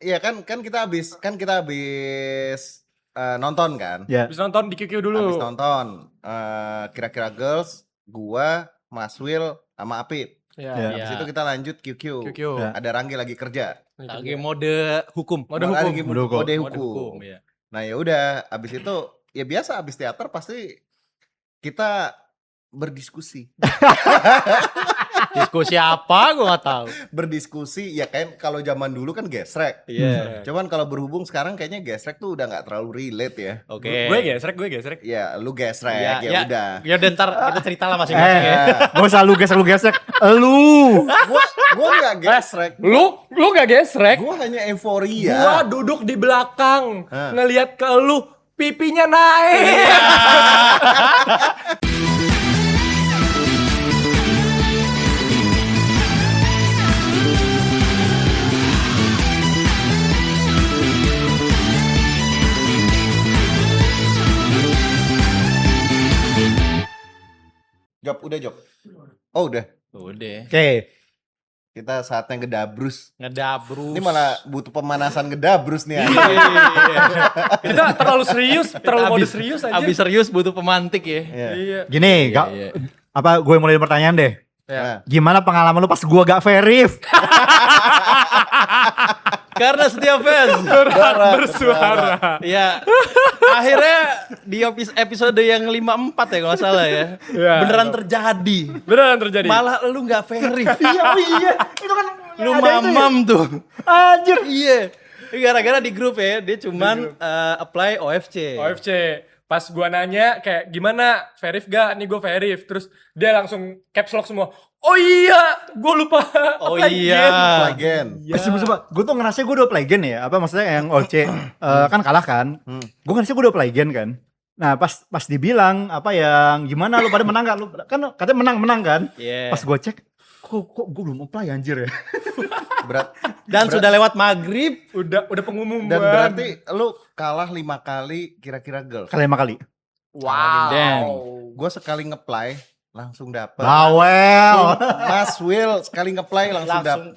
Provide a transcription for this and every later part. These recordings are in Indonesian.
Iya kan kita habis nonton kan. Ya. Habis nonton di QQ dulu. Habis nonton Kira-kira Girls, gua, Mas Will, sama Apip. Iya. Ya. Habis itu kita lanjut QQ. QQ. Ya. Ada Ranggi lagi kerja. Lagi mode hukum. Mode Lagi hukum. Mode hukum. mode Mode hukum. hukum, ya. Nah ya udah, habis itu ya biasa habis teater pasti kita berdiskusi. Diskusi apa gua nggak tahu. Berdiskusi ya kan kalau zaman dulu kan gesrek. Iya. Cuman kalau berhubung sekarang kayaknya gesrek tuh udah nggak terlalu relate ya. Oke. Gue gesrek. Ya lu gesrek Ya, ya, ya. udah. Ya udah ntar kita cerita lah masing-masing ya. Gak usah lu gesek. Lu. Gua nggak gesrek. Lu gak gesrek? Gua hanya euforia. Gua duduk di belakang Hah. ngelihat ke lu pipinya naik. Udah Job. Oh udah. Udah. Oke. Kita saatnya ngedabrus. Ngedabrus. Ini malah butuh pemanasan ngedabrus nih. Iya. Kita terlalu serius, terlalu mode serius aja. Abis serius butuh pemantik ya. Iya. Iya. Gini, Iya. apa gue mulai dari pertanyaan deh. Ya. Nah, Gimana pengalaman lu pas gua gak verif? Karena setiap fans. Bersuara. Ya. Akhirnya di episode yang 54 ya kalau nggak salah ya. Iya. Beneran terjadi. Beneran terjadi. Malah lu nggak verif. Iya. Itu kan Lu ada itu ya. mamam tuh. Anjir. Iya. Gara-gara di grup ya, dia cuman apply OFC. OFC. Pas gua nanya kayak gimana verif gak? Nih gua verif. Terus dia langsung caps lock semua. Oh iya, gua lupa. Oh apply iya. Plagen. Iya. Sumpah, gue tuh ngerasa gue udah play gen ya. Apa maksudnya yang OC kan kalah kan? Gue ngerasa gue udah play gen kan. Nah pas dibilang apa yang gimana lu pada menang gak? Lu kan katanya menang kan? Iya. Pas gue cek, kok gue belum apply anjir ya. Berat. Dan sudah lewat maghrib. Udah pengumuman. Dan berarti lu kalah 5 kali Kira-kira Girls. Kali 5 kali. wow. Damn. Gue sekali ngeplay langsung dapet. Bawel. Mas Will sekali ngeplay langsung dapet.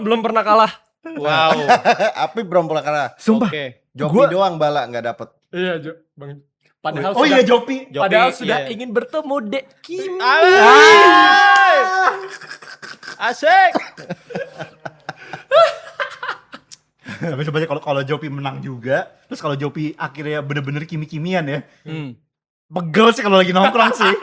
Belum pernah kalah. Wow. Apip belum pernah kalah. Sumpah. Oke. Joki doang bala nggak dapet. Iya, Bang. Padahal Oh sudah, iya Jopi. padahal Jopi, sudah iya. ingin bertemu Dek Kim. Asik. Tapi sebenarnya kalau Jopi menang juga, terus kalau Jopi akhirnya bener-bener kimi-kimian ya. Pegel sih kalau lagi nongkrong sih.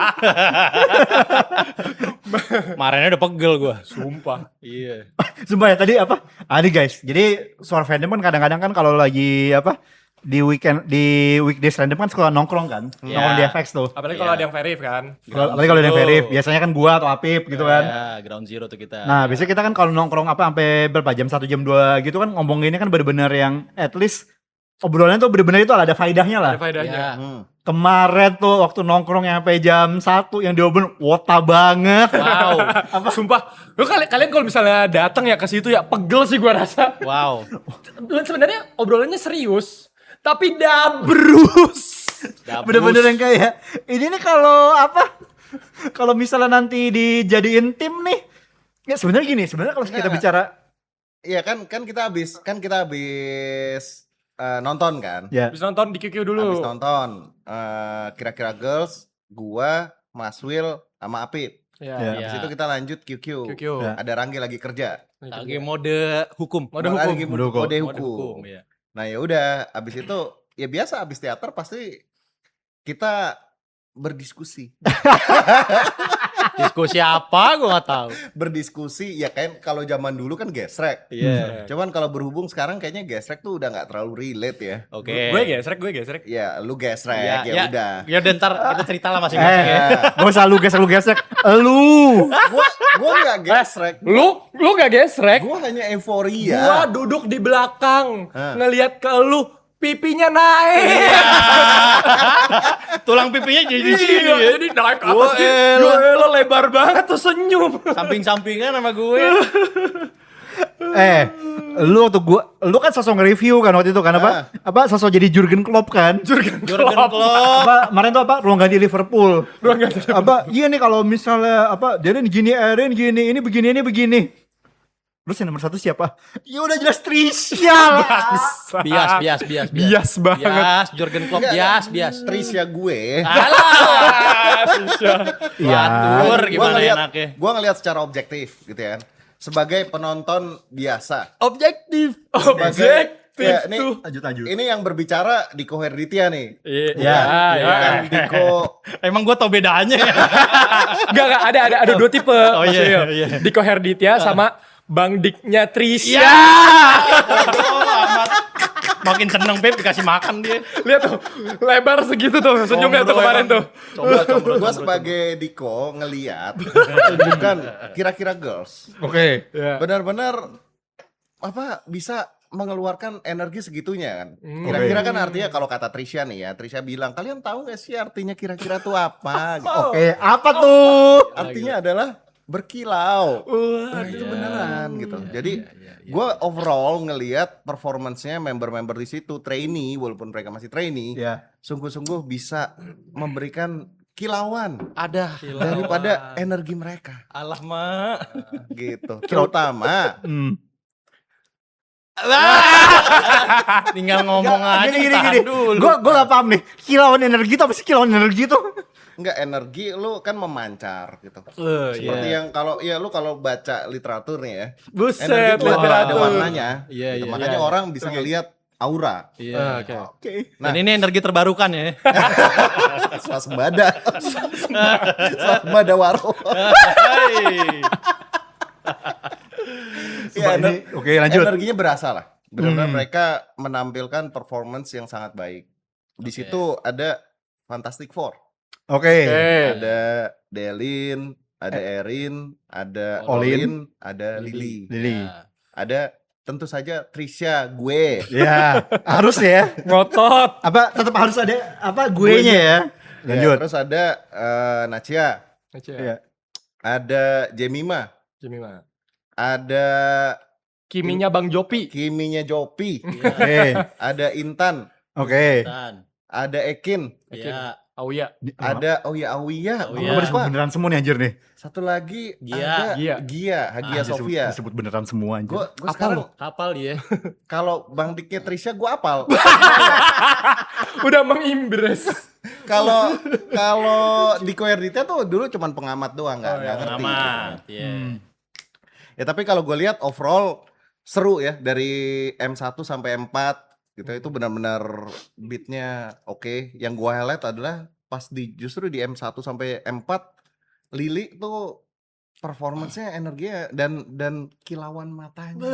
Kemarinnya udah pegel gua. Sumpah. Iya. Sumpah ya tadi apa? Nih guys, jadi suara fandom kan kadang-kadang kan kalau lagi apa di weekdays random kan suka nongkrong kan, nongkrong di FX tuh. Apalagi kalau ada yang verif kan. Apalagi kalau ada yang verif, biasanya kan gua atau Apip gitu kan. Ya, ground zero tuh kita. Nah, biasanya kita kan kalau nongkrong apa sampai berapa jam 1 jam 2 gitu kan ngomonginnya kan bener-bener yang at least obrolannya tuh bener-bener itu ada faedahnya lah. Ada faedahnya. Ya. Kemarin tuh waktu nongkrong yang sampai jam 1 yang diobrolin wota banget. Wow. Sumpah, lu kalian kalau misalnya datang ya ke situ ya pegel sih gua rasa. Wow. Sebenarnya obrolannya serius, tapi dabrus. Bener-bener yang kayak ini nih kalau apa? Kalau misalnya nanti dijadiin tim nih, ya sebenarnya gini, sebenarnya kalau kita Nggak. bicara, Iya kan kita habis nonton kan. ya Habis nonton di QQ dulu. Habis nonton Kira-kira Girls, gua, Mas Will, sama Apip. Iya. Ya. Habis itu kita lanjut QQ. QQ. Ya. Ada Ranggi lagi kerja. Lagi mode hukum. Mode hukum. Lagi Mode hukum. mode Mode hukum. ya. Nah ya udah, habis itu ya biasa habis teater pasti kita berdiskusi. Diskusi apa gua nggak tahu. Berdiskusi ya kan kalau zaman dulu kan gesrek. Iya. Cuman kalau berhubung sekarang kayaknya gesrek tuh udah nggak terlalu relate ya. Oke. Gue gesrek. Ya lu gesrek Ya, ya, ya. udah. Ya udah ntar kita cerita lah masing-masing ya. gak usah lu gesek. Lu. Gua nggak gesrek. Lu gak gesrek? Gua hanya Gua euforia. duduk di belakang Hah. ngelihat ke lu pipinya naik. Tulang pipinya jadi di sini Iya, ya. jadi naik ke Wah, atas gitu. elah. Lo lebar banget tuh senyum. Samping-sampingan sama gue. Lu kan sosok nge-review kan waktu itu kan apa? Apa sosok jadi Jurgen Klopp kan? Jurgen Klopp. Apa kemarin tuh apa ruang ganti Liverpool. Ruang ganti Apa iya nih kalau misalnya apa Darren gini, Aaron gini, ini begini. Terus yang nomor 1 siapa? Ya udah jelas Trisha lah. Bias. Bias banget. Bias, Jurgen Klopp, Enggak, bias. Trisha gue. Iya. Atur gimana ngeliat, enaknya. Gua ngelihat secara objektif gitu ya. Sebagai penonton biasa. Objektif. Objektif Ya, ini, tuh. Lanjut. ini yang berbicara Diko Herditya nih. Iya. Bukan Diko. Emang gua tau bedanya ya. Enggak, ada 2 tipe. Oh, Mas iya, Yoyo. iya. Diko Herditya sama Bang Diknya Trisha. Ya. Bodoh amat. Makin seneng Pep dikasih makan dia. Lihat tuh, lebar segitu tuh senyumnya tuh kemarin tuh. Gua sebagai Diko ngeliat bukan kira-kira girls. Oke. Iya. Benar-benar apa bisa mengeluarkan energi segitunya kan. Kira-kira kan artinya kalau kata Trisha nih ya, Trisha bilang, "Kalian tahu gak sih artinya kira-kira tuh apa?" Gitu. Oke, apa tuh? Artinya adalah berkilau. Nah, itu beneran gitu. Jadi gue overall ngelihat performance-nya member-member di situ, trainee walaupun mereka masih trainee, Ya. sungguh-sungguh bisa memberikan kilauan Ada. daripada energi mereka Alah, Mak. gitu. Terutama Tinggal ngomong aja tahan dulu. Gua gak paham nih. Kilauan energi itu apa sih kilauan energi itu? enggak energi lu kan memancar gitu. Iya. Seperti yang kalau ya lu kalau baca literatur nih ya. Buset, Energi tuh ada literatur. warnanya. Iya, gitu. iya, Makanya iya. orang bisa ngelihat aura. Iya. Oke. Oke. Dan ini energi terbarukan ya. Swasembada. Swasembada waro. Ya, Oke, lanjut. energinya berasa lah. Benar-benar mereka menampilkan performance yang sangat baik. Di situ ada Fantastic Four. Oke. Ada Delin, ada Erin, ada Olin. Olin, ada Lily. Lily. Ada tentu saja Trisha, gue. Ya, harus ya. Ngotot. Apa tetap harus ada apa guenya ya? Ya, Lanjut. terus ada Nacia, Iya. ada Jemima, Gimana? ada Kiminya Bang Jopi. Kiminya Jopi, Oke. ada Intan, Oke. ada Ekin, Iya. Oh iya. ada Auya, Oh, Gua iya. disebut beneran semua nih anjir nih. satu lagi Gia. ada Gia, Hagia Sofia. Disebut beneran semua anjir. Gue sekarang Hafal dia. kalau Bang Diknya Trisha gue apal. Udah mengimbres. Kalau Diko Herditya tuh dulu cuman pengamat doang, nggak ngerti. Amat. Iya. Ya tapi kalau gue lihat overall seru ya dari M1 sampai M4 gitu, itu benar-benar beatnya oke. Yang gue highlight adalah pas justru di M1 sampai M4 Lily tuh performance-nya, energinya dan kilauan matanya.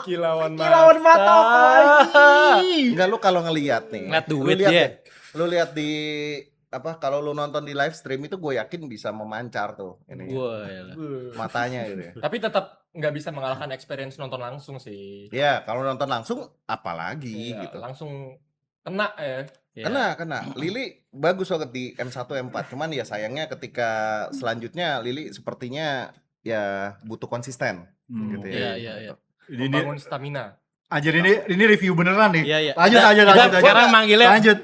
Kilauan mata apa lagi? Enggak, lu kalau ngelihat nih. Ngeliat lu duit lihat dia. deh, lu lihat di apa kalau lu nonton di live stream itu gue yakin bisa memancar tuh ini matanya gitu ya. Tapi tetap nggak bisa mengalahkan experience nonton langsung sih. Ya, kalau nonton langsung apalagi Iya, gitu. langsung kena ya. Kena. Lily bagus banget di M1 M4. Cuman ya sayangnya ketika selanjutnya Lily sepertinya ya butuh konsisten gitu ya. Iya. Membangun stamina. Anjir ini review beneran nih. Iya. Lanjut. Sekarang manggilnya Lanjut.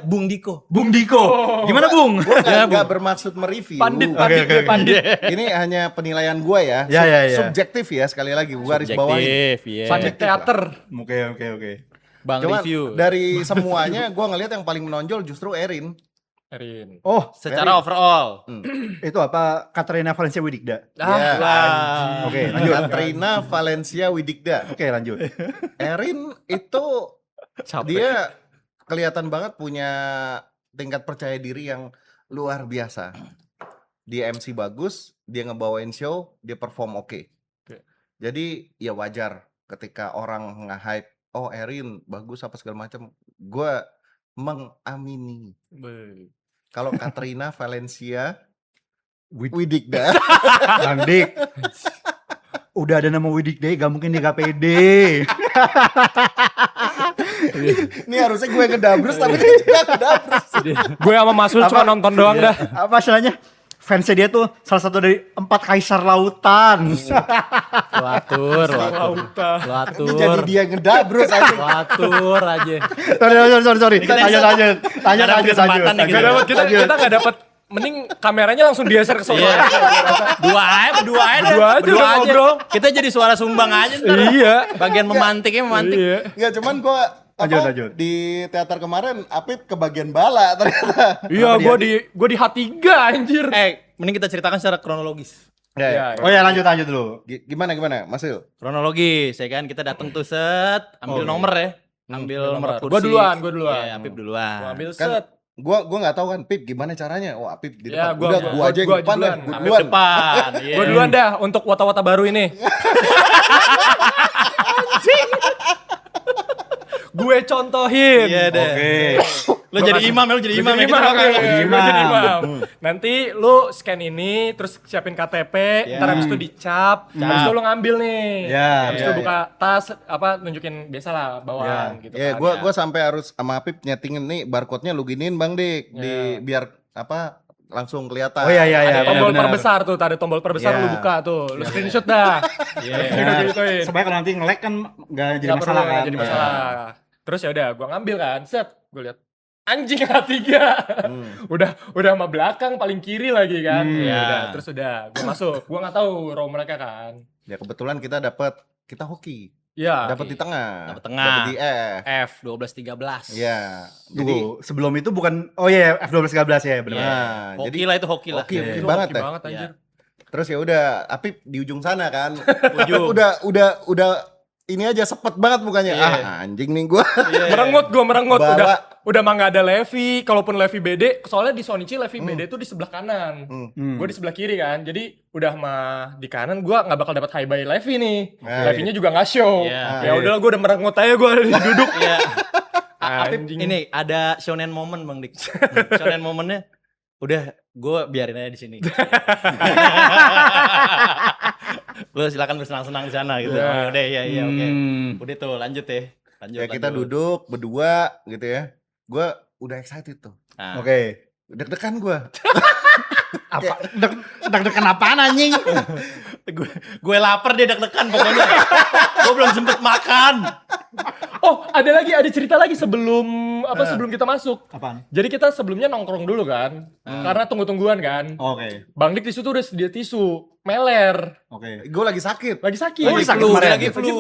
Bung Diko. Bung Diko. Gimana, Bung? Gue nggak bermaksud mereview. Pandit. Ini hanya penilaian gue ya. Ya. Subjektif ya, sekali lagi gue garis bawahi. Iya. Pandit teater. Oke. Bang Cuman review. dari semuanya gue ngelihat yang paling menonjol justru Erin. Erin. Oh, Secara overall. itu apa? Katrina Valencia Widikda. Ya. Oke, lanjut. Katrina Valencia Widikda. Oke, lanjut. Erin itu dia kelihatan banget punya tingkat percaya diri yang luar biasa. Dia MC bagus, dia ngebawain show, dia perform oke. Jadi ya wajar ketika orang nge-hype, oh Erin bagus apa segala macam. Gue mengamini. Kalau Katrina Valencia Widikda, Bang Dik. Udah ada nama Widikda, gak mungkin dia gak pede. ini harusnya gue ngedabrus tapi dia juga ngedabrus. Gue sama Masul cuma nonton doang dah. Apa masalahnya? Fansnya dia tuh salah satu dari 4 kaisar lautan. Lu atur. Ini jadi dia ngedabrus aja. Lu atur aja. Sorry. Lanjut. Ada kesempatan nih, Gak dapet, kita gak dapet mending kameranya langsung digeser ke sono. Iya. Berdua aja Berdua aja udah ngobrol. Kita jadi suara sumbang aja ntar. Iya. Bagian memantiknya memantik. Iya. Enggak, cuman gua Lanjut. di teater kemarin Apip kebagian bala ternyata. Iya, gua di H3 anjir. Mending kita ceritakan secara kronologis. Iya, Oh ya lanjut dulu. Gimana Mas Il? Kronologis ya kan, kita datang tuh set, ambil nomor ya. Ambil nomor kursi. Gua duluan. Iya, Apip duluan. Gua ambil Kan set. gua nggak tahu kan Pip gimana caranya. Oh, Apip di Ya, depan. gua Gua aja yang gua depan duluan. deh. Gua Ambil duluan. depan. Iya. Gua duluan dah untuk wata-wata baru ini. Gue contohin. Iya deh. Oke. Lu jadi imam ya, lu jadi imam ya. Jadi imam, gitu. gue jadi imam. Nanti lu scan ini, terus siapin KTP, ntar habis itu dicap, habis itu lu ngambil nih. Ya, Habis itu buka tas, nunjukin biasa lah bawaan gitu Ya, kan. gua sampai harus sama Apip nyetingin nih barcode-nya lu giniin Bang Dik di biar langsung kelihatan. Oh iya. Ada tombol benar. perbesar tuh, ada tombol perbesar Iya. lu buka tuh, lu screenshot dah. Gitu-gituin. Supaya kalau nanti nge-lag kan nggak jadi Nggak masalah perlu, kan. nggak jadi masalah. Terus ya udah, gua ngambil kan, set, gua lihat anjing H3. udah sama belakang paling kiri lagi kan. Ya udah, terus udah gua masuk. Gua nggak tahu row mereka kan. Ya kebetulan kita hoki. Iya. Dapat di tengah. Dapat tengah. Dapat di F. F 12-13. Iya. Jadi Sebelum itu bukan F12-13 ya benar. nah, Hoki jadi lah itu hoki lah. hoki Itu banget hoki ya. banget anjir. Terus ya udah Apip di ujung sana kan. Ujung. udah ini aja sepet banget mukanya. Iya. Anjing nih gua. Merengut gua Bawa. udah mah nggak ada Levi, kalaupun Levi BD, soalnya di Sonichi Levi BD tuh di sebelah kanan. Gua di sebelah kiri kan. Jadi udah mah di kanan gua nggak bakal dapat high by Levi nih. Levinya juga nggak show. Iya. Ya udahlah gua udah merengut aja gua duduk. Iya. Apip, Anjing. ini ada shonen moment Bang Dik. Shonen momennya udah gue biarin aja di sini. Lu silakan bersenang-senang di sana gitu. Iya. Udah iya oke. Udah tuh lanjut ya. Lanjut. Ya kita duduk berdua gitu ya. Gua udah excited tuh. Nah, Oke. Deg-degan gua. Apa deg-degan apaan anjing? gue lapar dia deg-degan pokoknya. Gue belum sempet makan. Oh, ada cerita lagi sebelum sebelum kita masuk. Apaan? Jadi kita sebelumnya nongkrong dulu kan. Karena tunggu-tungguan kan. Oke. Bang Dik di situ udah sedia tisu, meler. Oke. Gua lagi sakit. Lagi sakit. Lagi sakit Flu, kemarin. lagi flu.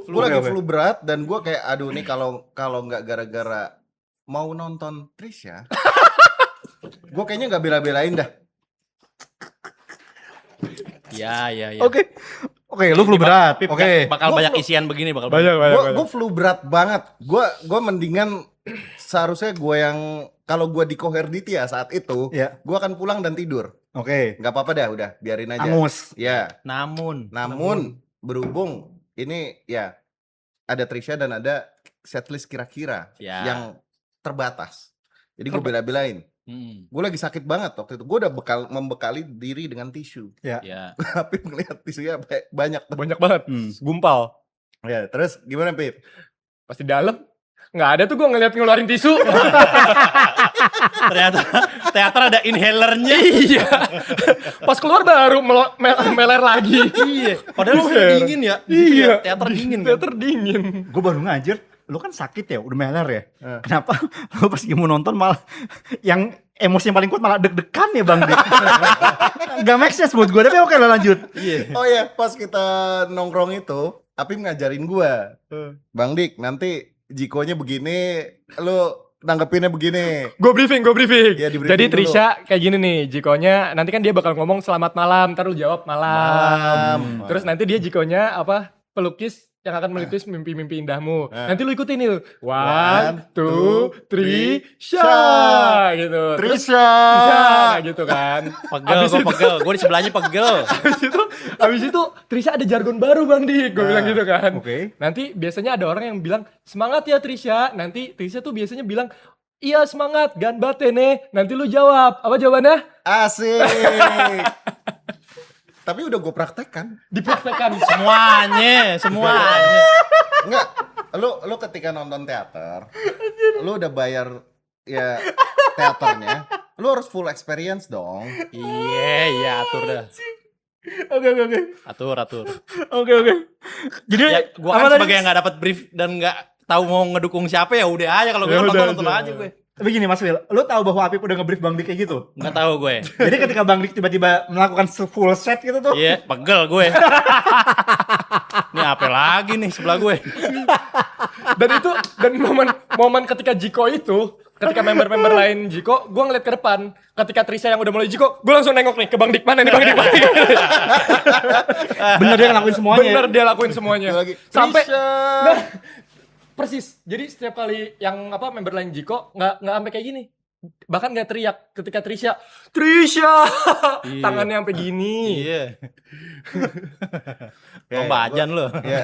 Gue lagi Oke. flu berat dan gue kayak aduh nih kalau nggak gara-gara mau nonton Trisha, gue kayaknya nggak bela-belain dah. Iya. Oke, lu flu berat. Pip, Oke. bakal Gua banyak flu. isian begini bakal Gue flu berat banget. Gue mendingan seharusnya gue yang kalau gue di Koherditi ya saat itu, Iya. gue akan pulang dan tidur. Oke. Nggak apa-apa dah, udah biarin aja. Angus. Ya. Namun Berhubung ini ya ada Trisha dan ada setlist kira-kira Ya. yang terbatas. Jadi gue bela-belain. Gue lagi sakit banget waktu itu. Gue udah membekali diri dengan tisu. ya. Tapi ngeliat tisunya banyak. Banyak banget. Gumpal. Ya, terus gimana Pip? Pas di dalam nggak ada tuh gue ngeliat ngeluarin tisu. Ternyata teater ada inhalernya. Iya. Pas keluar baru meler lagi. Iya. Padahal Bukan. sudah dingin ya. Di situ ya, teater dingin kan. Teater dingin. Gue baru ngajir, lu kan sakit ya, udah meler ya. Kenapa lu pas mau nonton malah yang emosi yang paling kuat malah deg-degan ya Bang Dik? Gak make sense buat gue, tapi oke lah lanjut. Iya. Oh ya, pas kita nongkrong itu, Apim ngajarin gua. Bang Dik, nanti Jikonya begini, lu nanggepinnya begini. Gue briefing. Iya, di-briefing Jadi dulu. Trisha kayak gini nih, Jikonya nanti kan dia bakal ngomong selamat malam, ntar lu jawab malam. Terus nanti dia Jikonya pelukis yang akan melukis mimpi-mimpi indahmu. Nanti lu ikutin nih. 1, 2, 3, sha gitu. Terus Trisha. Trisha gitu kan. Pegel. Gue di sebelahnya pegel. Habis itu Trisha ada jargon baru Bang Dik, gue bilang gitu kan. Oke. Nanti biasanya ada orang yang bilang semangat ya Trisha. Nanti Trisha tuh biasanya bilang iya semangat, ganbate nih. Nanti lu jawab. Apa jawabannya? Asik. Tapi udah gue praktekkan. Dipraktekan. Semuanya. Enggak, lu ketika nonton teater, lu udah bayar ya teaternya, lu harus full experience dong. Iya, atur dah. Oke. Atur. Oke. Jadi Ya, gua kan sebagai yang gak dapat brief dan gak tahu mau ngedukung siapa ya udah aja kalau gue Ya udah nonton aja. aja gue. Tapi gini Mas Wil, lu tahu bahwa Apip udah nge-brief Bang Dik kayak gitu? Nggak tahu gue. Jadi ketika Bang Dik tiba-tiba melakukan full set gitu tuh. Iya, pegel gue. Ini apa lagi nih sebelah gue? Dan momen ketika Jiko itu, ketika member-member lain Jiko, gue ngeliat ke depan. Ketika Trisha yang udah mulai Jiko, gue langsung nengok nih ke Bang Dik, mana nih Bang Dik, mana nih? Bener dia ngelakuin semuanya. Bener dia lakuin semuanya. Lagi, Sampai Trisha. nah, persis. Jadi setiap kali yang member lain Jiko nggak sampai kayak gini. Bahkan nggak teriak ketika Trisha Iya. tangannya sampai gini. Iya. Ya, Lomba ya, ajan lo. Ya.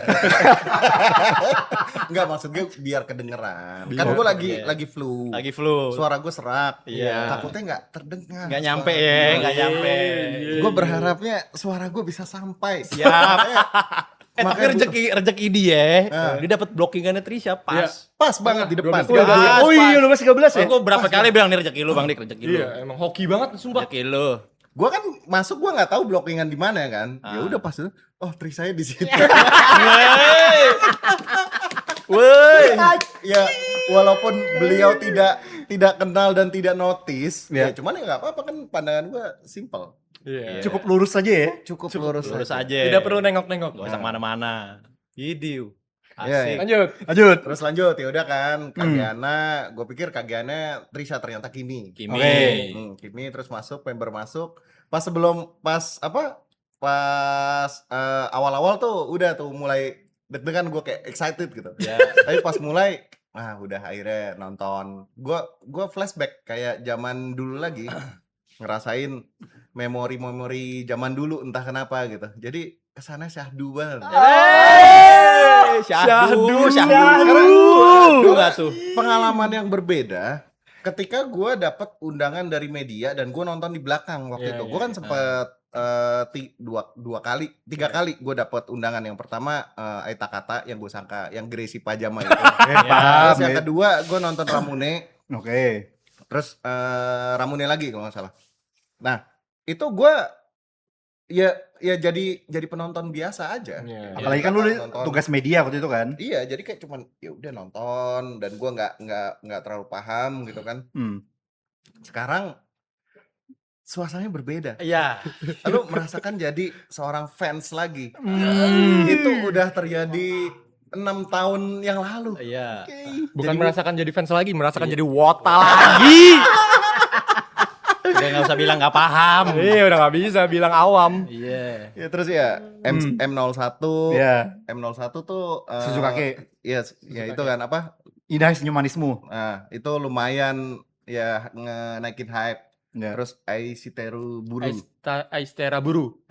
Enggak, maksud gue biar kedengeran. Kan Biar- gue iya. lagi flu. Lagi flu. Suara gue serak. Iya. Takutnya nggak terdengar. Nggak nyampe suara ya, gue. nggak nyampe. Gue berharapnya suara gue bisa sampai. Siap. Tapi Makanya rezeki dia, Ah. dia dapat blockingannya Trisha pas. pas banget di depan. 12, 13. Oh iya, lu masih 13 ya? Gue berapa kali bilang nih rezeki lu Bang Dik, rezeki lu. Iya, emang hoki banget sumpah. Rezeki lu. Gue kan masuk gue nggak tahu blockingan di mana kan. Ya Ah. udah pas itu, oh Trisha di situ. Woi. Ya walaupun beliau tidak kenal dan tidak notice, Ya. ya cuman ya nggak apa-apa kan pandangan gue simple. Iya. Cukup lurus aja ya. Cukup lurus Lurus aja. aja. Tidak perlu nengok-nengok. Gak usah kemana-mana. Idiu. Iya, Asik. iya. Lanjut. Lanjut. Terus lanjut ya udah kan Kagiana, gue pikir Kagiana Trisha ternyata Kimi. Kimi. Oke. Kimi terus masuk, member masuk. Pas awal-awal tuh udah tuh mulai deg-degan gue kayak excited gitu. Ya. Tapi pas mulai udah akhirnya nonton. Gua flashback kayak zaman dulu lagi ngerasain memori-memori zaman dulu entah kenapa gitu. Jadi kesana syahdu banget. Syahdu. Syahdu. Nggak tuh. Pengalaman yang berbeda ketika gue dapet undangan dari media dan gue nonton di belakang waktu Iya, itu. iya, Gue kan iya. sempet tiga kali gue dapet undangan. Yang pertama Aita Kata yang gue sangka yang Gracie Pajama itu. Paham, Terus yang ya. kedua gue nonton Ramune. Oke. Terus Ramune lagi kalau nggak salah. Nah itu gue ya jadi penonton biasa aja. Iya. Apalagi kan lu Nonton. tugas media waktu itu kan. Iya, jadi kayak cuman ya udah nonton dan gua nggak terlalu paham gitu kan. Sekarang suasananya berbeda. Iya. Lu merasakan jadi seorang fans lagi. Itu udah terjadi 6 tahun yang lalu. Iya. Bukan Jadi- merasakan jadi fans lagi, merasakan jadi wota lagi. Udah nggak usah bilang nggak paham. Iya, udah gak bisa bilang awam. Iya. Ya terus ya M01 Iya. M01 tuh Suzukake. Iya, ya itu kan apa? Indah senyum manismu. Nah, itu lumayan ya naikin hype. Ya. Terus Aishiteru Buru. Aistera Buru.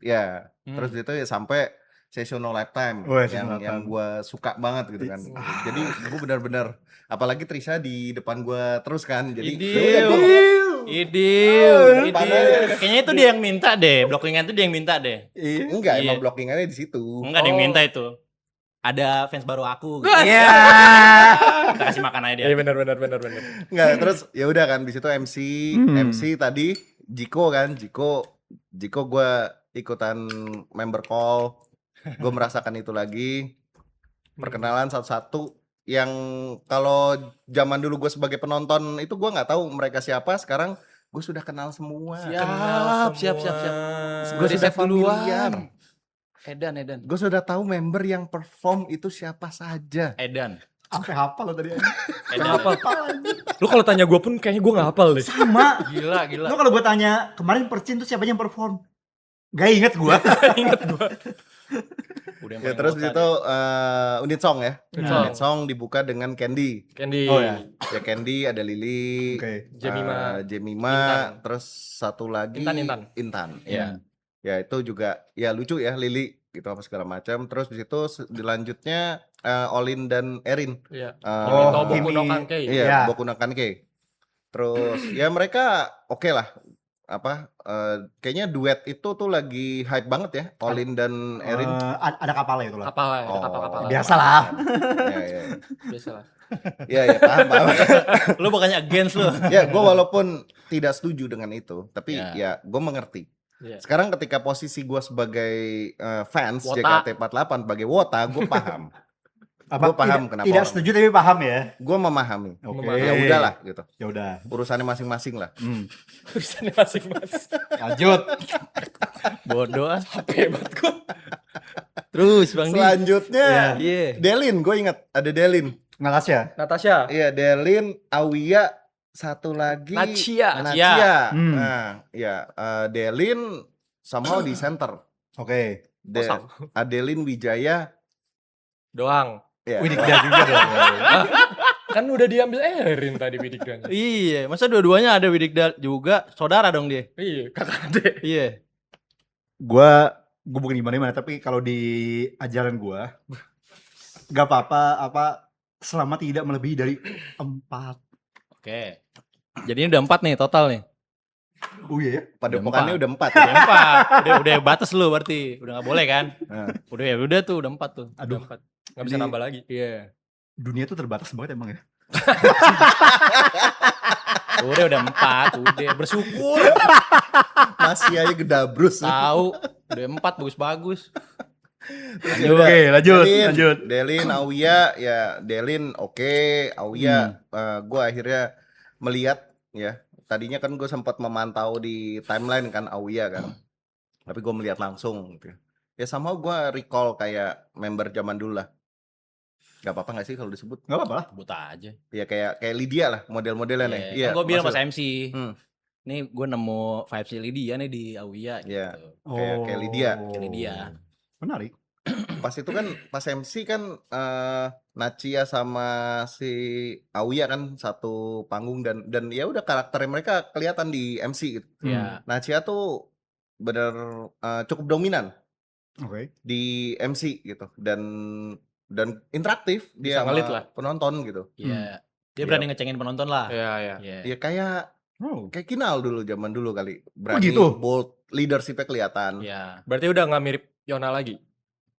Ya. Hmm. Terus itu ya sampai Seasonal Lifetime Oh, yang Seasonal yang Lifetime. gue suka banget gitu kan. Jadi gue benar-benar apalagi Trisha di depan gue terus kan. Jadi ya udah gua- Idil. Padahal- Kayaknya itu dia yang minta deh. Blockingan itu dia yang minta deh. enggak Iya. emang blockingannya di situ. Enggak ada yang Oh. minta itu. Ada fans baru aku. Gitu. Iya. Kita kasih makan aja dia. Iya benar. Enggak, terus ya udah kan di situ MC tadi Jiko kan. Jiko gue ikutan member call. Gue merasakan itu lagi. Perkenalan satu-satu yang kalau zaman dulu gue sebagai penonton itu gue nggak tahu mereka siapa. Sekarang gue sudah kenal semua. Siap. Gue Udah sudah riset duluan. familiar. Edan. Gue sudah tahu member yang perform itu siapa saja. Edan. Sampai hafal lo tadi. Apa? Lu kalau tanya gue pun kayaknya gue gak hafal deh. Sama. Gila. Lo kalau gue tanya kemarin Percin tuh siapa yang perform? Gak inget gue. Ingat gue. Udah yang Ya paling terus kota itu unit song ya. Unit song. Unit song dibuka dengan Candy. Candy. Oh, ya. Ya Candy ada Lily, Oke. Jemima, Intan. terus satu lagi Intan. Ya. Ya itu juga ya lucu ya Lily gitu apa segala macam. Terus di situ dilanjutnya Olin dan Erin. Iya. Eh, Kimi Boku no Kimi. Kankei. Iya, Ya. Boku no Kanke. Terus ya mereka oke lah. Kayaknya duet itu tuh lagi hype banget ya, Olin dan Erin. Ada kapalnya itu lah. Kapal ya, Oh. kapal. Biasa lah. Ya. Biasa lah. Ya, paham. Lu bukannya against lu. Ya, gue walaupun tidak setuju dengan itu, tapi Ya. ya gue mengerti. Iya. Sekarang ketika posisi gue sebagai fans Wota. JKT48 sebagai Wota, gue paham. Gue paham kenapa tidak orang- setuju tapi paham ya. Gue memahami. Oke. Ya udahlah gitu. Ya udah. Urusannya masing-masing lah. Tulisannya masing-masing. Lanjut. Bodoh ah. HP banget gua. Terus Bang Dik. Selanjutnya Iya. Delin, gue ingat ada Delin. Natasha. Natasha. Iya, Delin, Awia, satu lagi Nachia. Nachia. Hmm. Nah, ya Delin somehow di center. Oke. Kosong. Adelin Wijaya Doang. ya. Widikda juga dong. Kan udah diambil Erin tadi Widikdanya. Iya, masa dua-duanya ada Widikda juga, saudara dong dia. Iya, kakak adek. Iya. gue bukan gimana tapi kalau di ajaran gue gak apa-apa selama tidak melebihi dari 4. Oke. Jadi ini udah 4 nih total nih. Oh iya ya. Pada Udah pokannya 4. udah 4 Udah ya. 4. Udah batas lu berarti. Udah gak boleh kan? Nah, Udah ya udah tuh, udah 4 tuh. Aduh, Nggak bisa Ini- nambah lagi. Iya. dunia tuh terbatas banget emang ya. Udah 4, udah bersyukur. masih aja gedabrus. Tahu, udah 4 bagus-bagus. Oke, lanjut. Delin, Awia ya Delin oke, Awia gue akhirnya melihat ya. Tadinya kan gue sempat memantau di timeline kan Awia kan. Tapi gue melihat langsung gitu. Ya sama gue recall kayak member zaman dulu lah. Gak apa-apa gak sih kalau disebut? Gak apa-apa lah. Sebut aja. Ya kayak Lydia lah model-modelnya nih. Iya. Kan gue bilang pas maksud- MC. Hmm. Nih gue nemu vibes Lydia nih di Awia Iya. gitu. Kayak Lydia. Kayak Lydia. Menarik. Pas itu kan pas MC kan Nachia sama si Awia kan satu panggung dan ya udah karakternya mereka kelihatan di MC gitu. Iya. Nachia tuh bener cukup dominan Oke. di MC gitu dan interaktif dia Bisa ngelit sama lah. penonton gitu. Iya. Dia Iya. berani ngecengin penonton lah. Iya, iya. Iya. Ya kayak Oh. Kinal dulu zaman dulu kali. Berani gitu? bold leadership-nya kelihatan. Iya. Berarti udah nggak mirip Yona lagi.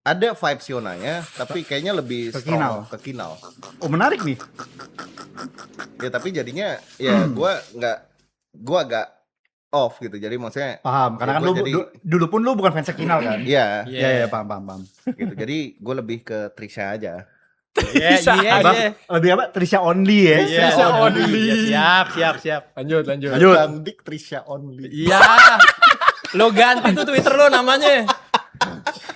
Ada vibes Yonanya tapi kayaknya lebih Ke strong ke Kinal. Oh, menarik nih. Ya tapi jadinya ya gua agak off gitu. Jadi maksudnya Paham, karena Ya, kan gua lu jadi- dulu pun lu bukan fans Kinal kan? ya Iya, paham. gitu. Jadi gue lebih ke Trisha aja. Iya, Bisa iya, Bang, iya. lebih apa? Trisha only ya. Iya, Trisha oh, only. iya, siap. Lanjut. Lanjut. Bang Dik Trisha only. Iya. Lo ganti tuh Twitter lo namanya.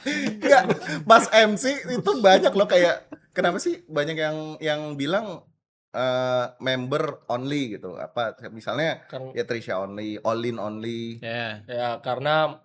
Enggak, Mas MC itu banyak loh kayak kenapa sih banyak yang bilang member only gitu. Apa misalnya Kan ya Trisha only, Olin only. Iya. ya karena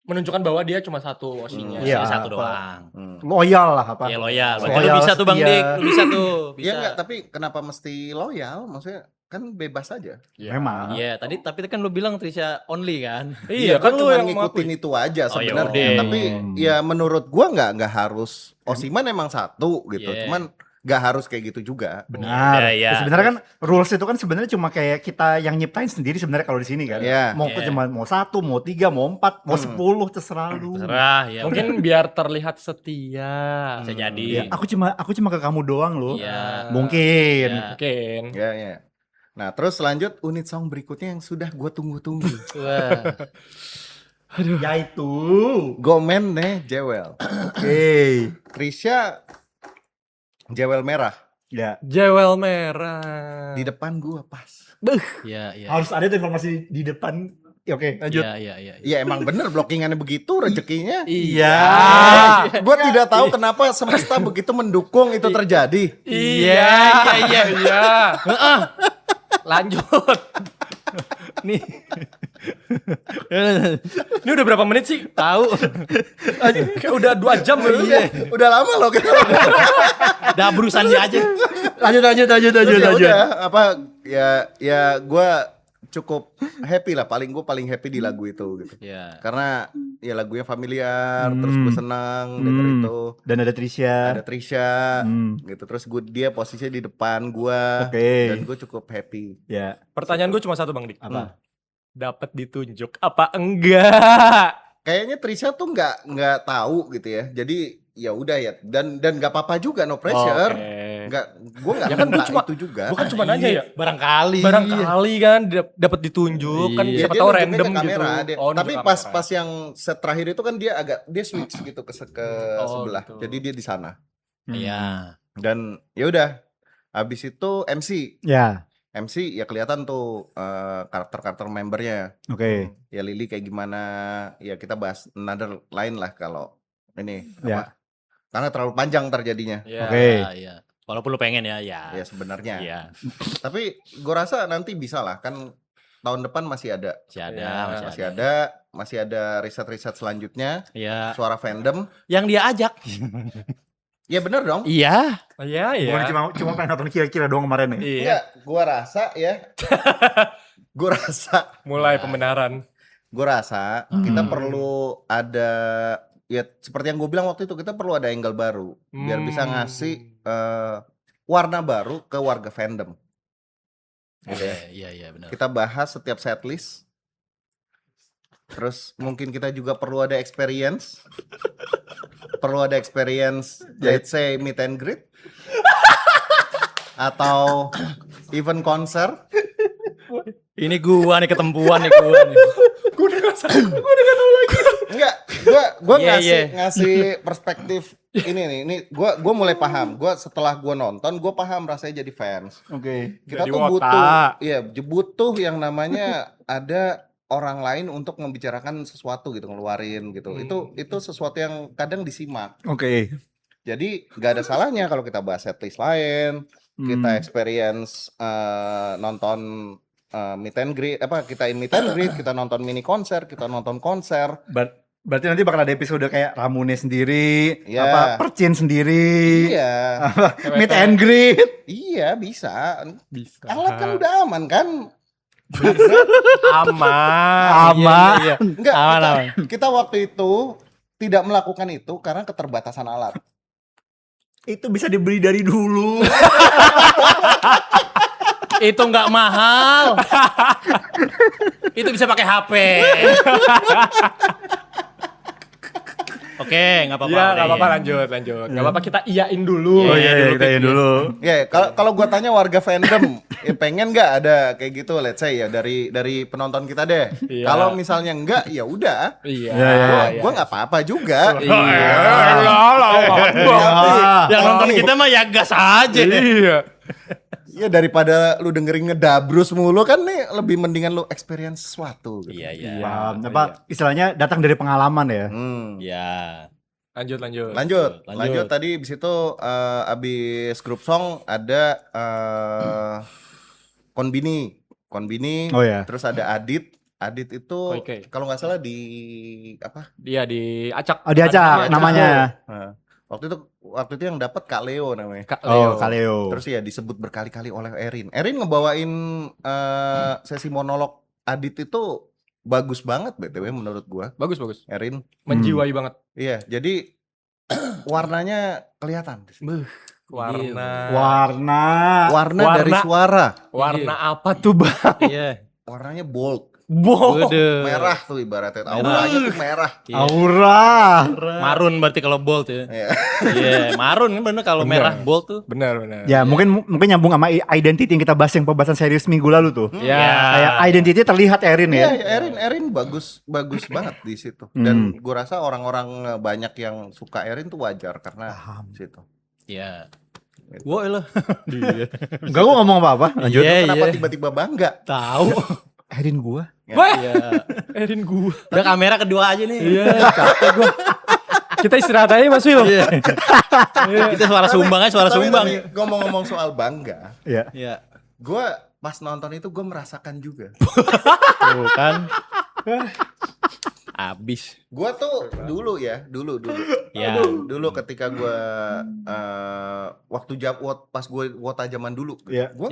menunjukkan bahwa dia cuma satu osinya. Iya. Iya, satu apa? doang. Hmm. Loyal lah apa? Iya, loyal. Berarti Loyal, lo bisa tuh Bang setia. Dik, lo bisa tuh. Bisa. Iya enggak, tapi kenapa mesti loyal? Maksudnya kan bebas aja. Iya. Memang. Iya, tapi kan lo bilang Trisha only kan? Iya, gua kan lu cuma yang ngikutin itu aja Oh, sebenarnya. yaudah. Tapi ya menurut gua nggak harus Osiman emang satu gitu. Iya. Cuman nggak harus kayak gitu juga. Benar. Iya, iya. Ya, sebenarnya kan rules itu kan sebenarnya cuma kayak kita yang nyiptain sendiri sebenarnya kalau di sini kan. Iya. Mau Iya. cuma mau 1, mau 3, mau 4, mau 10 terserah lu. Terserah, ya. Mungkin biar terlihat setia. bisa jadi. Ya, aku cuma ke kamu doang loh. Iya. Mungkin. Iya. Mungkin. Ya, ya. Nah, terus lanjut unit song berikutnya yang sudah gue tunggu-tunggu. Wah. Yaitu. Gomen nih, Jewel. Oke. Trisha, Jewel merah. Ya. Jewel merah. Di depan gue pas. Iya, iya. Harus ada tuh informasi di depan. Ya, oke, lanjut. Iya. Ya emang bener blockingannya begitu, rezekinya. Iya. Gue tidak tahu kenapa semesta begitu mendukung itu terjadi. Iya. Lanjut. Nih. Ini udah berapa menit sih? Tahu. Kayak udah 2 jam loh. Iya, udah lama loh kita. Udah berurusan dia aja. Lanjut. Terus ya udah, apa ya gue cukup happy lah. Gue paling happy di lagu itu gitu. Iya. Karena ya lagunya familiar, terus gue senang denger itu. Dan ada Trisha. Ada Trisha gitu. Terus dia posisinya di depan gue. Oke. Dan gue cukup happy. Ya. Pertanyaan gue cuma satu Bang Dik. Apa? Dapat ditunjuk apa enggak? Kayaknya Trisha tuh nggak tahu gitu ya. Jadi ya udah ya. Dan nggak apa-apa juga, no pressure. Oke. Enggak, gue nggak Ya kan minta gua cuma- itu juga. Gua kan cuma nanya ya. Barangkali. Barangkali kan dapat ditunjuk kan Iya. siapa dia tahu nunjukin random ke kamera, gitu. dia- Oh, tapi nunjuk pas kamera. pas yang set terakhir itu kan dia switch gitu ke Oh, sebelah. gitu. Jadi dia di sana. Iya. Dan ya udah. Habis itu MC. Ya, MC ya kelihatan tuh karakter-karakter membernya. oke. Ya Lily kayak gimana, ya kita bahas another lain lah kalau ini Ya. apa? Karena terlalu panjang terjadinya. Iya. Oke. Iya. Walaupun lu pengen ya, ya. Ya sebenarnya. Iya. Tapi gue rasa nanti bisa lah, kan tahun depan masih ada. Masih ada, Iya, Masih ada riset-riset selanjutnya, Iya. suara fandom. Yang dia ajak. Ya bener dong. Iya. Iya, iya. Bukan cuma pengen nonton kira-kira doang kemarin ya. Iya. Enggak, gua rasa ya. Gua rasa Mulai pembenaran. kita perlu ada, ya seperti yang gue bilang waktu itu, kita perlu ada angle baru biar bisa ngasih warna baru ke warga fandom. Gitu ya. Iya, benar. Kita bahas setiap setlist. Terus mungkin kita juga perlu ada experience. Let's say meet and greet. Atau even konser. Ini gua nih ketempuan nih gua nih. Enggak, gua Iya, ngasih perspektif ini nih. Gua mulai paham. Setelah gua nonton, gua paham rasanya jadi fans. Oke. Kita Jadi tuh wota. butuh yang namanya ada orang lain untuk membicarakan sesuatu gitu, ngeluarin gitu. Itu sesuatu yang kadang disimak. Oke. Jadi nggak ada salahnya kalau kita bahas setlist lain, kita experience nonton meet and greet, kita meet and greet, kita nonton mini konser, kita nonton konser. Berarti nanti bakal ada episode kayak Ramune sendiri, Iya. Percin sendiri, Iya, meet and greet. iya bisa. Bisa. Alat kan udah aman kan? aman. Aman. Iya. Enggak, Aman. kita waktu itu tidak melakukan itu karena keterbatasan alat. Itu bisa dibeli dari dulu. Itu nggak mahal. Itu bisa pakai HP. Oke, nggak apa-apa. Iya, udah, nggak apa-apa, ya. lanjut. Nggak apa-apa, kita iyain dulu. Oh iya, kita ya dulu. Ya, kalau gua tanya warga fandom, pengen nggak ada kayak gitu, let's say ya dari penonton kita deh. Iya. Kalau misalnya enggak, ya udah. Iya. Iya, iya. Gua nggak apa-apa juga. Iya. Yang nonton kita mah ya gas aja. Iya. Ya daripada lu dengerin ngedabrus mulu kan nih, lebih mendingan lu experience sesuatu gitu. Iya. Paham. Istilahnya datang dari pengalaman ya. Iya. Lanjut tadi abis itu abis grup song ada Konbini, Oh ya. terus ada Adit itu Oke. kalau nggak salah di apa? Dia diacak. Oh diajak namanya. Nah, waktu itu yang dapat Kak Leo namanya. Kak Oh, Leo. Kaleo. Terus ya disebut berkali-kali oleh Erin. Erin ngebawain sesi monolog Adit itu bagus banget BTW menurut gua. Bagus. Erin. Menjiwai banget. Iya, jadi warnanya kelihatan. Warna. Warna dari suara. Warna apa tuh, Bang? Iya. Warnanya bold. Waduh. Merah tuh ibaratnya. Auranya tuh merah. Iya. Aura. Marun berarti kalau bold ya. Iya. Iya, marun kan bener kalau Bener. merah bold tuh. Benar. Ya mungkin nyambung sama identity yang kita bahas yang pembahasan serius minggu lalu tuh. Ya. Kayak identity terlihat Erin Iya, ya. Erin bagus banget di situ. Dan gua rasa orang-orang banyak yang suka Erin tuh wajar karena Paham. situ. Iya. Wah lah. Iya. Enggak gua ngomong apa-apa. Lanjut. Iya, Kenapa iya. tiba-tiba bangga? Tahu. Erin gua. Iya. Erin gua. Udah kamera kedua aja nih. Iya, capek gua. Kita istirahat aja Mas Wil. Iya. Kita suara sumbang aja, suara sumbang. Tapi ngomong-ngomong soal bangga, Iya. Iya. gua pas nonton itu gua merasakan juga. Tuh kan. Abis. Gua tuh dulu. Ya. Dulu ketika gua pas gue wota zaman dulu, Iya. gua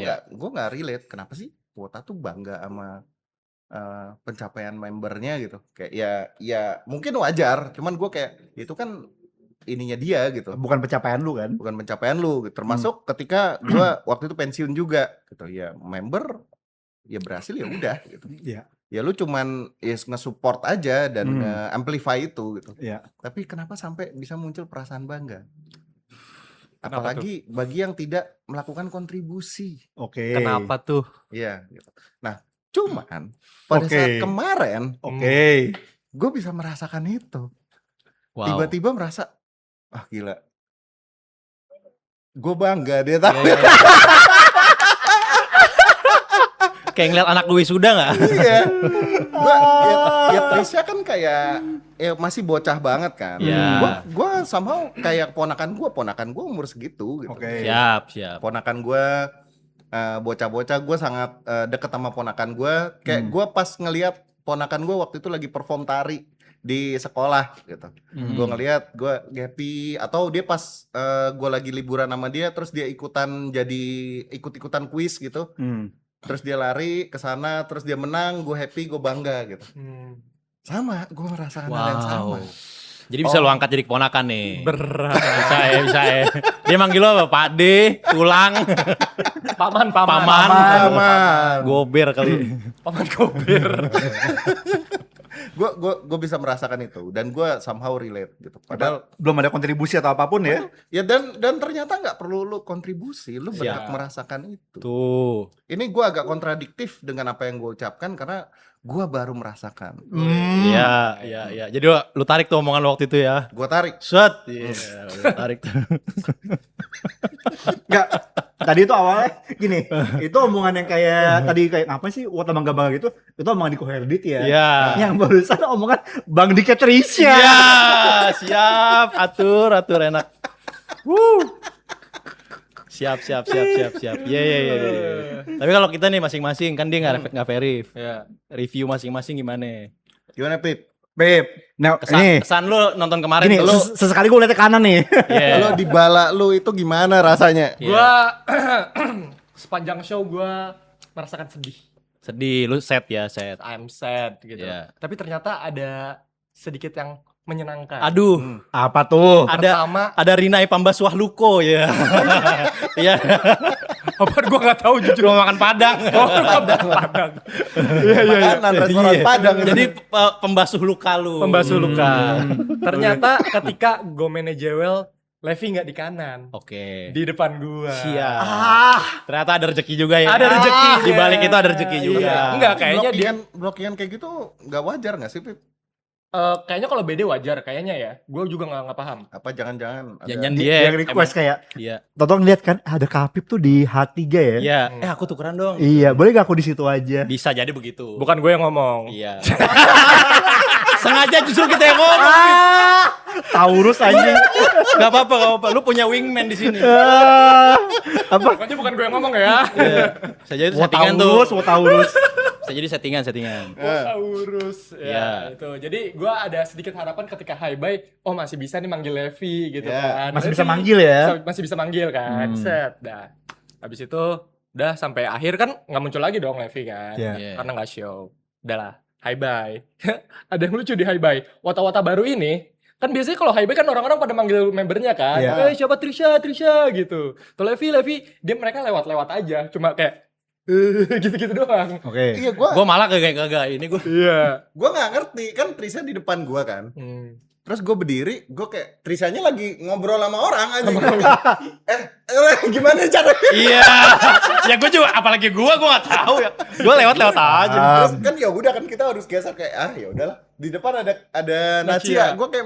nggak relate. Kenapa sih wota tuh bangga sama pencapaian membernya gitu? Kayak ya mungkin wajar, cuman gua kayak itu kan ininya dia gitu, Bukan pencapaian lu kan? bukan pencapaian lu gitu. Termasuk ketika gua waktu itu pensiun juga gitu. Ya member ya berhasil ya udah gitu. Iya. Ya lu cuman nge-support aja dan amplify itu gitu. Iya. Tapi kenapa sampai bisa muncul perasaan bangga? Apalagi bagi yang tidak melakukan kontribusi. Oke. Kenapa tuh? Iya, gitu. Nah, cuman pada Oke. saat kemarin Oke. gue bisa merasakan itu. Wow. Tiba-tiba merasa, ah gila. Gue bangga dia tahu. Iya, iya. Kayak ngeliat anak gue wisuda nggak? Iya. Gua ya Trisha kan kayak ya masih bocah banget kan. Iya. Gua somehow kayak ponakan gue umur segitu gitu. Oke. Siap. Ponakan gue bocah-bocah, gue sangat deket sama ponakan gue. Kayak gue pas ngelihat ponakan gue waktu itu lagi perform tari di sekolah gitu. Gue ngelihat, gue happy. Atau dia pas gue lagi liburan sama dia, terus dia ikut-ikutan kuis gitu. Terus dia lari ke sana, terus dia menang, gue happy, gue bangga gitu. Sama, gue merasakan hal yang sama. Jadi bisa lu angkat jadi keponakan nih. Berat. Bisa ya. Dia manggil lu apa? Pak D, Tulang, Paman. Aman. Gober kali. Paman Kober. Gue bisa merasakan itu dan gue somehow relate gitu. Padahal Belum ada kontribusi atau apapun ya. ya dan ternyata nggak perlu lu kontribusi, lu berhak Siap. merasakan itu. Tuh. Ini gue agak kontradiktif dengan apa yang gue ucapkan karena gue baru merasakan. Iya. Jadi lu tarik tuh omongan lu waktu itu ya. Gue tarik. Set. Iya, lu tarik tuh. Enggak. Tadi itu awalnya gini. Itu omongan yang kayak tadi kayak apa sih? Wah, bangga gitu. Itu omongan Diko Herdit ya. Iya. Yang barusan omongan Bang Dika Trisha. Iya, siap. Atur enak. Siap. Iya. Tapi kalau kita nih masing-masing kan dia nggak verif. Ya. Review masing-masing gimana? Gimana Pip? Beb. Nah, ini Kesan lu nonton kemarin gini, tuh. sesekali gue liat ke kanan nih. Iya. Lo di bala lu itu gimana rasanya? Gua sepanjang show gua merasakan sedih. Sedih, lu set. I'm sad gitu. Iya. Tapi ternyata ada sedikit yang menyenangkan. Aduh, Apa tuh? Pertama, ada Rinai Pambaswah Luko ya. Iya. apa gua nggak tahu jujur. Cuma makan Padang. Padang. Makanan restoran Padang. Jadi pembasuh luka lu. Pembasuh luka. Ternyata ketika gue Jewel, Levi nggak di kanan. Oke. Di depan gua. Siap. Ternyata ada rezeki juga ya. Ada rezeki. Di balik itu ada rezeki juga. Iya. Enggak, kayaknya dia blokingan kayak gitu nggak wajar nggak sih Pip? kayaknya kalau BD wajar kayaknya ya. Gue juga nggak paham. Apa jangan-jangan ada Jangan Dia dia yang request kayak Iya. Toto ngeliat kan ada Kapip tuh di H3 ya. Iya. Aku tukeran dong. Iya, boleh gak aku di situ aja? Bisa jadi begitu. Bukan gue yang ngomong. Iya. Sengaja justru kita yang ngomong. Taurus anjing. Gak apa-apa. Lu punya wingman di sini. Apa? Pokoknya bukan gue yang ngomong ya. Bisa jadi settingan tuh. Taurus. Bisa jadi settingan. Urus. Iya. Ya, itu. Jadi gue ada sedikit harapan ketika Hi Bye, oh masih bisa nih manggil Levi gitu Ya, kan. masih Levi bisa manggil ya? Masih bisa manggil kan. Set. Dah. Habis itu udah sampai akhir kan nggak muncul lagi dong Levi kan. Iya. Karena nggak show. Udah lah. Hi Bye. Ada yang lucu di Hi Bye. Wata-wata baru ini kan biasanya kalau Hi Bye kan orang-orang pada manggil membernya kan. Iya. Siapa Trisha gitu. Kalau Levi dia mereka lewat-lewat aja. Cuma kayak gitu-gitu doang. Oke. Iya gue Gue malah kagak ini gue. Iya. nggak ngerti kan Trisha di depan gue kan. Terus gue berdiri, gue kayak Trishanya lagi ngobrol sama orang aja. Gimana caranya? Iya. Ya gue juga apalagi gue gak tahu ya. Gue lewat-lewat aja. Terus kan ya udah kan kita harus geser kayak ya udahlah. Di depan ada Nacia. Gue kayak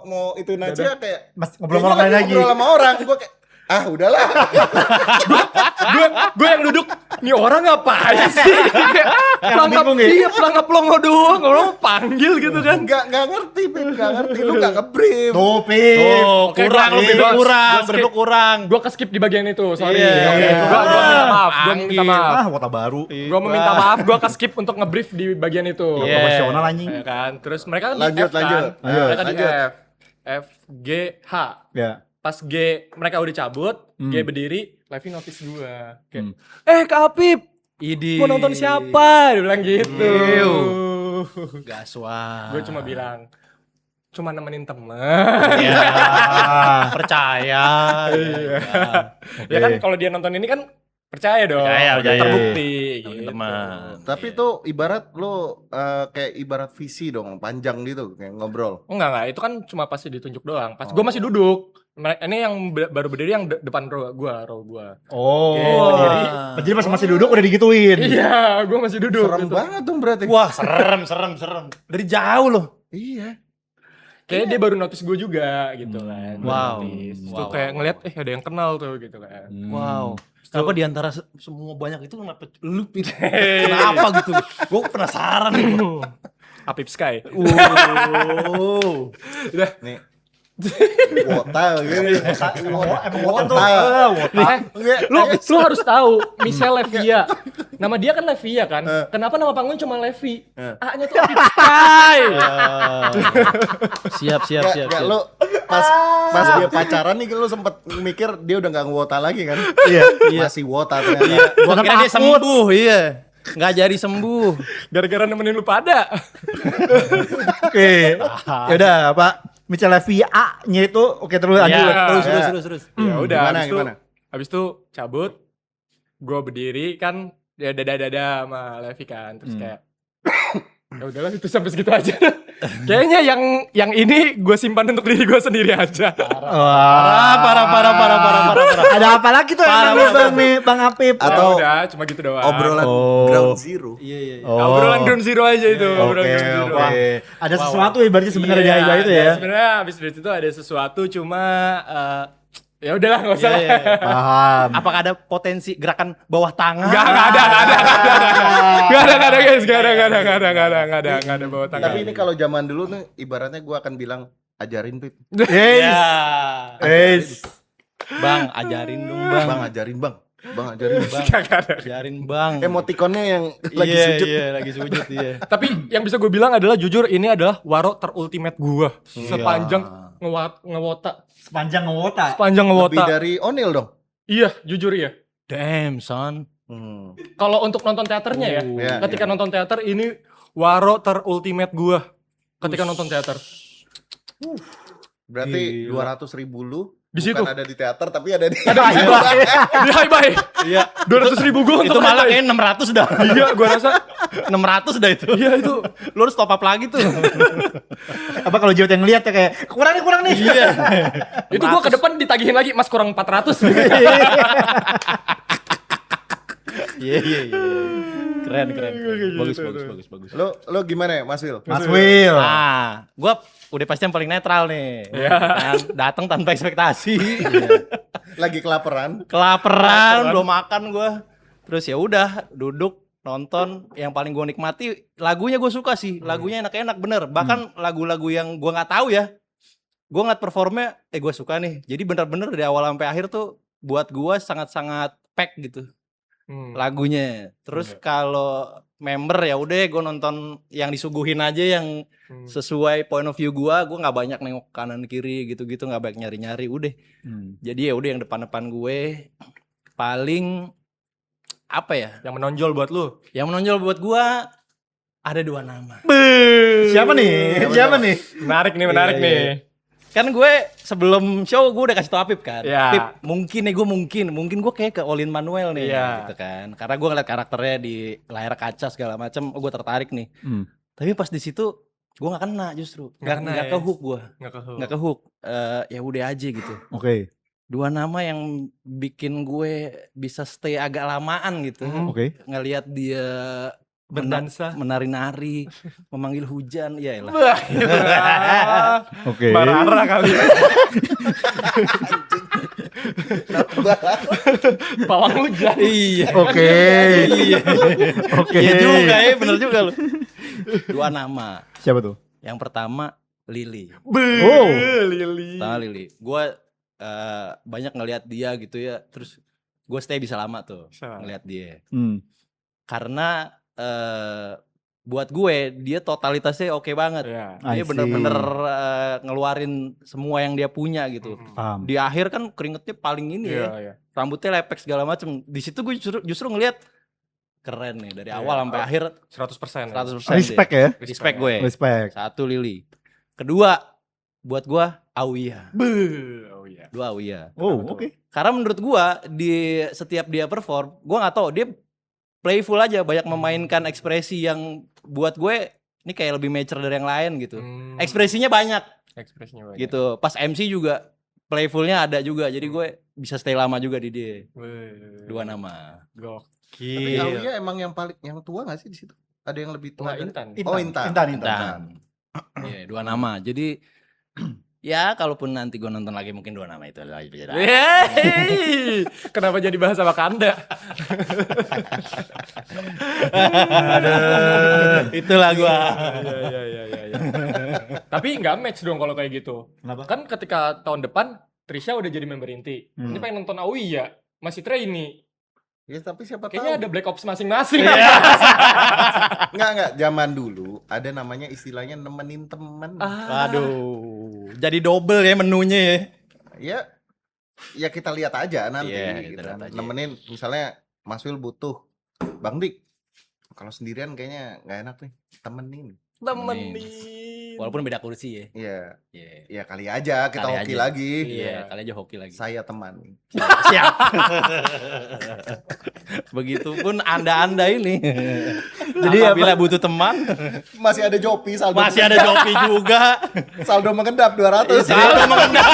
mau itu Nacia kayak Mas ngobrol sama orang lain lagi. ngobrol sama orang. Gue kayak udahlah. gue yang duduk, nih orang ngapain sih? Pelangkap bingung ya? dia, pelangkap longo doang, orang panggil gitu kan. Nggak ngerti, Pip. Nggak ngerti. Lu nggak nge-brief. Tuh, Pip. Oh, Oke, kurang gua- lebih gua- kurang, gua skip. berdua kurang. Gue ke-skip di bagian itu, sorry. Iya. Oke, Gua minta maaf, gue minta maaf. Wata baru. Gue meminta maaf, gue ke-skip untuk nge-brief di bagian itu. Iya. Profesional anjing. Ya kan, terus mereka kan Lanjut, di F kan. lanjut. Mereka di Lanjut. F, G, H. Ya. Pas G mereka udah cabut, G Hmm. berdiri, Levi notice gue. Kayak, Kak Apip, Idi. mau nonton siapa? Dia bilang gitu. Gaswat. Gue cuma bilang, cuma nemenin temen. Ya, percaya. Iya. Ya kan kalau dia nonton ini kan percaya dong. Percaya. Terbukti Temen gitu. teman. Tapi itu ibarat lu kayak ibarat visi dong, panjang gitu kayak ngobrol. Enggak, itu kan cuma pasti ditunjuk doang. Pas gue masih duduk. Ini yang baru berdiri yang depan row gua. Oh. Oke, Jadi pas masih duduk udah digituin. Iya, gua masih duduk. Serem gitu. banget dong berarti. Wah, serem. Dari jauh loh. Iya. Kayaknya dia baru notice gue juga gitu kan. Baru Wow. notice. Terus Wow, tuh kayak wow, ngeliat ada yang kenal tuh gitu kan. Wow. Kenapa di antara semua banyak itu kenapa lu pilih? Kenapa gitu? Gue penasaran. Apip Sky. Wow. Udah. Nih. Wota gitu. Wota. Lu harus tahu Michelle Levia. Nama dia kan Levia kan. Kenapa nama panggungnya cuma Levi? A-nya tuh Apip Sky. Siap. Ya, lu pas dia pacaran nih lu sempet mikir dia udah gak ngewota lagi kan? Iya. Masih wota ternyata. Gua kira dia sembuh, iya. Nggak jadi sembuh. Gara-gara nemenin lu pada. Oke. Ya udah, Pak. Misalnya VA-nya itu oke terus lanjut. Iya. Terus. Ya udah. Gimana? Habis itu cabut. Gue berdiri kan. Ya dada sama Levi kan. Terus kayak. Ya udahlah itu sampai segitu aja. Kayaknya yang ini gue simpan untuk diri gue sendiri aja. Wah. Parah. Ada apa lagi tuh yang Bang Apip? Atau Udah cuma gitu doang. obrolan Oh. ground zero. Iya. Obrolan ground zero aja itu. Obrolan Oke, ground zero. oke. Ada sesuatu ya berarti sebenarnya di Iya, Aiba itu ya. Sebenarnya habis dari situ ada sesuatu cuma ya udahlah nggak usah. Iya. Paham. Apakah ada potensi gerakan bawah tangan? Nggak ada guys, nggak ada bawa tangan. Tapi ini kalau zaman dulu nih ibaratnya gua akan bilang ajarin Pip. Yes. Yes. Bang, ajarin dong, Bang. Bang ajarin Bang. Bang ajarin Bang. Nggak ada. Ajarin, Bang. Emotikonnya yang lagi sujud. Iya, lagi sujud, iya. Tapi yang bisa gue bilang adalah jujur ini adalah waro terultimate gue sepanjang ngewota. Sepanjang ngewota. Sepanjang Lebih ngewota. dari Onil dong. Iya, jujur iya. Damn, son. Kalau untuk nonton teaternya ya, Iya, ketika nonton teater ini waro terultimate gue ketika nonton teater. Berarti Gila. 200.000 lu Di bukan situ. ada di teater tapi ada di Di Haibai. Iya. 200.000 gue Itu untuk malah Haibai. kayaknya 600 dah. Iya, gue rasa 600 dah itu. iya itu. Lu harus top up lagi tuh. Apa kalau Jiwet yang lihat ya kayak kurang nih. Iya. Itu gue ke depan ditagihin lagi, Mas kurang 400. Iya. Keren. Bagus. Lo gimana ya Mas Wil? Mas Will. Nah, gua udah pasti yang paling netral nih. Iya. Kan, datang tanpa ekspektasi. Lagi kelaparan. Kelaparan, belum makan gua. Terus ya udah, duduk nonton. Yang paling gua nikmati lagunya gua suka sih. Lagunya enak-enak bener. Bahkan lagu-lagu yang gua nggak tahu ya. Gua ngeliat performnya, gua suka nih. Jadi bener-bener dari awal sampai akhir tuh buat gua sangat-sangat pack gitu lagunya. Terus kalau member ya udah gue nonton yang disuguhin aja yang sesuai point of view gue nggak banyak nengok kanan kiri gitu-gitu, nggak banyak nyari-nyari udah. Jadi ya udah yang depan-depan gue paling apa ya? Yang menonjol buat lu. Yang menonjol buat gue ada 2 nama. Siapa nih? Menarik Iya, nih. Kan gue sebelum show gue udah kasih tau Apip kan. Iya. Pip, mungkin gue kayak ke Olin Manuel nih Iya. gitu kan. Karena gue ngeliat karakternya di layar kaca segala macam, gue tertarik nih. Tapi pas di situ gue nggak kena justru. Nggak ke hook gue. Nggak ke hook. Ya udah aja gitu. Oke. 2 nama yang bikin gue bisa stay agak lamaan gitu. Oke. Ngelihat dia Berdansa. menari-nari, memanggil hujan, ya elah. Oke. Marah kali. Pawang hujan. Iya. Oke. Iya. Oke. Iya juga ya, bener juga lu. 2 nama. Siapa tuh? Yang pertama Lily. Oh. Lili. Pertama Lily. Gue banyak ngelihat dia gitu ya. Terus gue stay bisa lama tuh ngelihat dia. Karena buat gue dia totalitasnya oke banget. Iya. Dia bener-bener ngeluarin semua yang dia punya gitu. Paham. Di akhir kan keringetnya paling ini ya. Iya. Rambutnya lepek segala macem. Di situ gue justru ngelihat keren nih dari awal sampai akhir 100%. 100%. Respect ya. Respect gue. Respect. 1 Lily. Kedua buat gue Auya. Oh iya. 2 Auya. Oh, oke. Karena menurut gue di setiap dia perform, gue nggak tahu dia playful aja, banyak memainkan ekspresi yang buat gue ini kayak lebih mature dari yang lain gitu. Ekspresinya banyak Ekspresinya banyak. gitu. Pas MC juga playfulnya ada juga. Jadi gue bisa stay lama juga di dia. Wih, 2 nama. Tapi Gokil. Aulia emang yang paling yang tua gak sih di situ? Ada yang lebih tua? Nggak, dari- Intan. Oh, Intan. Dan iya, 2 nama. Jadi ya kalaupun nanti gue nonton lagi mungkin 2 nama itu lagi beda. Yeay, kenapa jadi bahasa Wakanda? Itulah gua. Iya. Tapi nggak match dong kalau kayak gitu. Kenapa? Kan ketika tahun depan Trisha udah jadi member inti. Ini pengen nonton Aulia, masih trainee. Ya tapi siapa Kayaknya tahu. ada Black Ops masing-masing. Enggak. Zaman dulu ada namanya istilahnya nemenin temen. Aduh. Jadi double ya menunya ya. Ya kita lihat aja nanti. Iya, gitu kita kan. lihat aja. Nemenin misalnya Mas Wil butuh Bang Dik. Kalau sendirian kayaknya nggak enak nih. Temenin. Temenin. Walaupun beda kursi ya. Iya. Iya. Ya kali aja kita Kali hoki aja. lagi. Iya, kali aja hoki lagi. Saya teman. Siap. Begitupun Anda ini. Jadi apabila butuh teman, Masih ada Jopi saldo. masih ada Jopi juga. Saldo mengendap 200. Saldo mengendap.